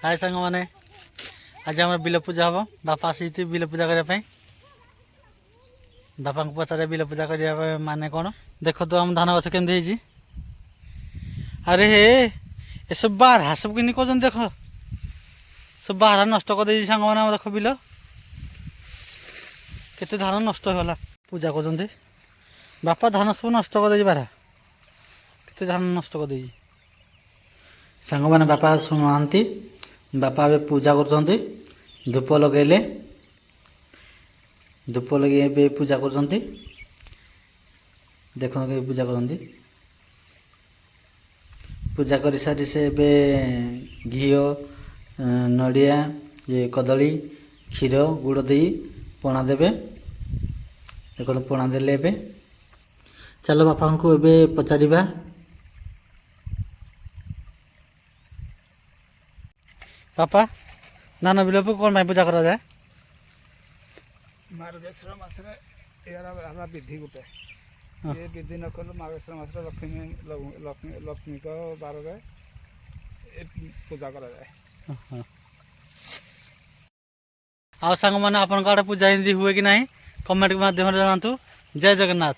हाय सांग मैंने आज आम बिल पूजा हम बापा आसी बिल पूजा करने बापा को पचारे बिल पूजा करने माने कौन देख तो आम धान गछ केमती अरे हे ये सब बारहा सब कि कर देख सब बारहा नष्ट कर सांग मैंने देख बिल केते धान नष्ट होगा पूजा कर बापा धान सब नष्ट कर बारहा केते धान नष्ट कर सांग मैंने बापा शुणुंती बापा ए पूजा कर धूप लगेले धूप लगे पूजा कर देख पूजा कर पूजा कर सारी से घी नड़िया ये कदली क्षीर गुड़ दे पणा देवे देख पणा देले चलो बापा को ए पचार बापा धान बिल कौन पूजा करा जाए मार्गशीर मासरे यार विधि गोटे ये विधि न कल मार्गशीर मास लक्ष्मी लक्ष्मी को बार पूजा करा जाए आ सांग मैंने आपन आड़े पूजा हिंदी हुए कि नहीं कमेंट के माध्यम जनातु जय जगन्नाथ।